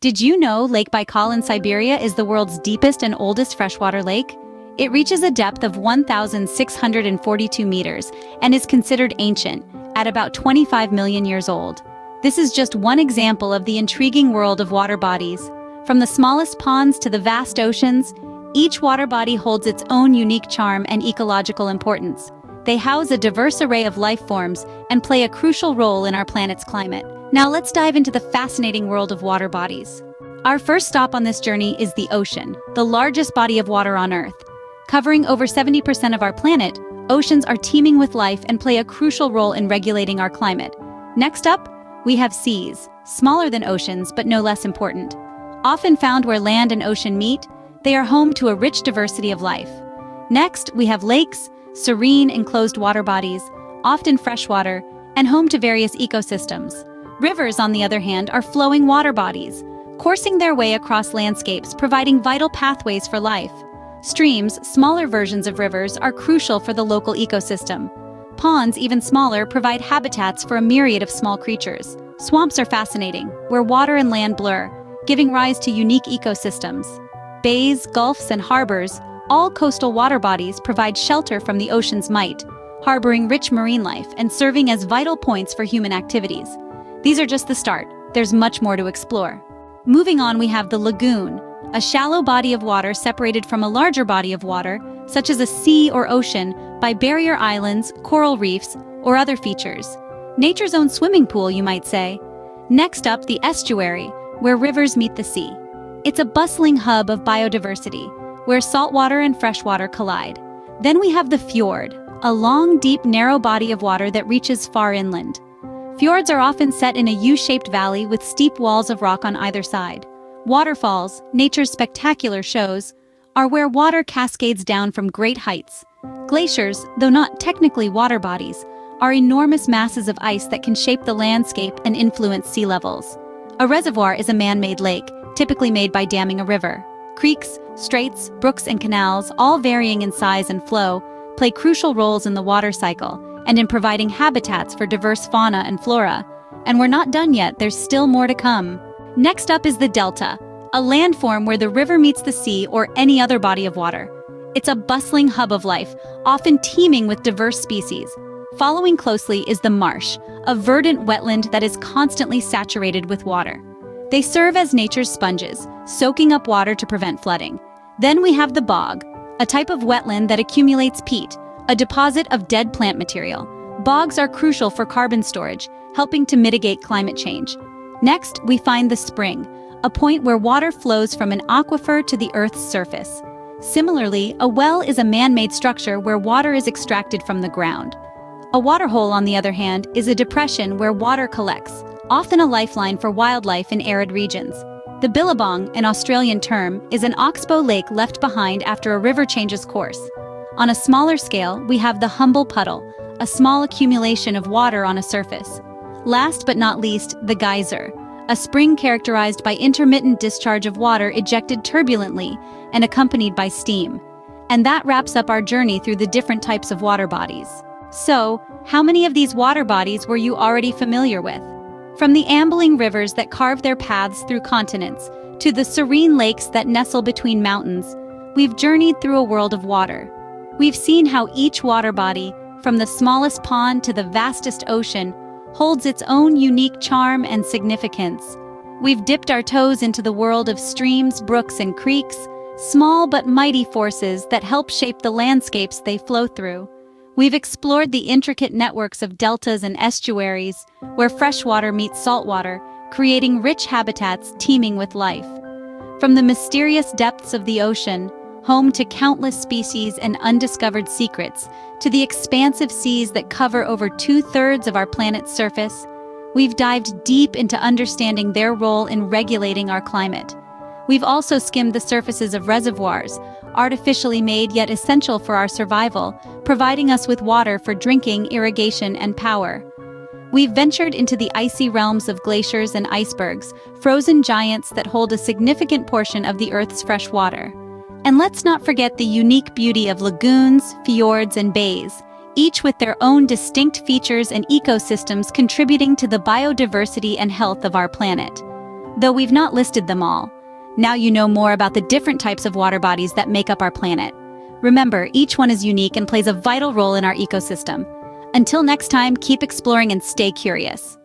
Did you know Lake Baikal in Siberia is the world's deepest and oldest freshwater lake? It reaches a depth of 1,642 meters and is considered ancient, at about 25 million years old. This is just one example of the intriguing world of water bodies. From the smallest ponds to the vast oceans, each water body holds its own unique charm and ecological importance. They house a diverse array of life forms and play a crucial role in our planet's climate. Now let's dive into the fascinating world of water bodies. Our first stop on this journey is the ocean, the largest body of water on Earth. Covering over 70% of our planet, oceans are teeming with life and play a crucial role in regulating our climate. Next up, we have seas, smaller than oceans but no less important. Often found where land and ocean meet, they are home to a rich diversity of life. Next, we have lakes, serene enclosed water bodies, often freshwater, and home to various ecosystems. Rivers, on the other hand, are flowing water bodies, coursing their way across landscapes, providing vital pathways for life. Streams, smaller versions of rivers, are crucial for the local ecosystem. Ponds, even smaller, provide habitats for a myriad of small creatures. Swamps are fascinating, where water and land blur, giving rise to unique ecosystems. Bays, gulfs, and harbors, all coastal water bodies, provide shelter from the ocean's might, harboring rich marine life and serving as vital points for human activities. These are just the start. There's much more to explore. Moving on, we have the lagoon, a shallow body of water separated from a larger body of water, such as a sea or ocean, by barrier islands, coral reefs, or other features. Nature's own swimming pool, you might say. Next up, the estuary, where rivers meet the sea. It's a bustling hub of biodiversity, where saltwater and freshwater collide. Then we have the fjord, a long, deep, narrow body of water that reaches far inland. Fjords are often set in a U-shaped valley with steep walls of rock on either side. Waterfalls, nature's spectacular shows, are where water cascades down from great heights. Glaciers, though not technically water bodies, are enormous masses of ice that can shape the landscape and influence sea levels. A reservoir is a man-made lake, typically made by damming a river. Creeks, straits, brooks, and canals, all varying in size and flow, play crucial roles in the water cycle and in providing habitats for diverse fauna and flora. And we're not done yet, there's still more to come. Next up is the delta, a landform where the river meets the sea or any other body of water. It's a bustling hub of life, often teeming with diverse species. Following closely is the marsh, a verdant wetland that is constantly saturated with water. They serve as nature's sponges, soaking up water to prevent flooding. Then we have the bog, a type of wetland that accumulates peat, a deposit of dead plant material. Bogs are crucial for carbon storage, helping to mitigate climate change. Next, we find the spring, a point where water flows from an aquifer to the Earth's surface. Similarly, a well is a man-made structure where water is extracted from the ground. A waterhole, on the other hand, is a depression where water collects, often a lifeline for wildlife in arid regions. The billabong, an Australian term, is an oxbow lake left behind after a river changes course. On a smaller scale, we have the humble puddle, a small accumulation of water on a surface. Last but not least, the geyser, a spring characterized by intermittent discharge of water ejected turbulently and accompanied by steam. And that wraps up our journey through the different types of water bodies. So, how many of these water bodies were you already familiar with? From the ambling rivers that carve their paths through continents, to the serene lakes that nestle between mountains, we've journeyed through a world of water. We've seen how each water body, from the smallest pond to the vastest ocean, holds its own unique charm and significance. We've dipped our toes into the world of streams, brooks, and creeks, small but mighty forces that help shape the landscapes they flow through. We've explored the intricate networks of deltas and estuaries, where freshwater meets saltwater, creating rich habitats teeming with life. From the mysterious depths of the ocean, home to countless species and undiscovered secrets, to the expansive seas that cover over 2/3 of our planet's surface, we've dived deep into understanding their role in regulating our climate. We've also skimmed the surfaces of reservoirs, artificially made yet essential for our survival, providing us with water for drinking, irrigation, and power. We've ventured into the icy realms of glaciers and icebergs, frozen giants that hold a significant portion of the Earth's fresh water. And let's not forget the unique beauty of lagoons, fjords, and bays, each with their own distinct features and ecosystems contributing to the biodiversity and health of our planet. though we've not listed them all. Now you know more about the different types of water bodies that make up our planet. Remember, each one is unique and plays a vital role in our ecosystem. Until next time, keep exploring and stay curious.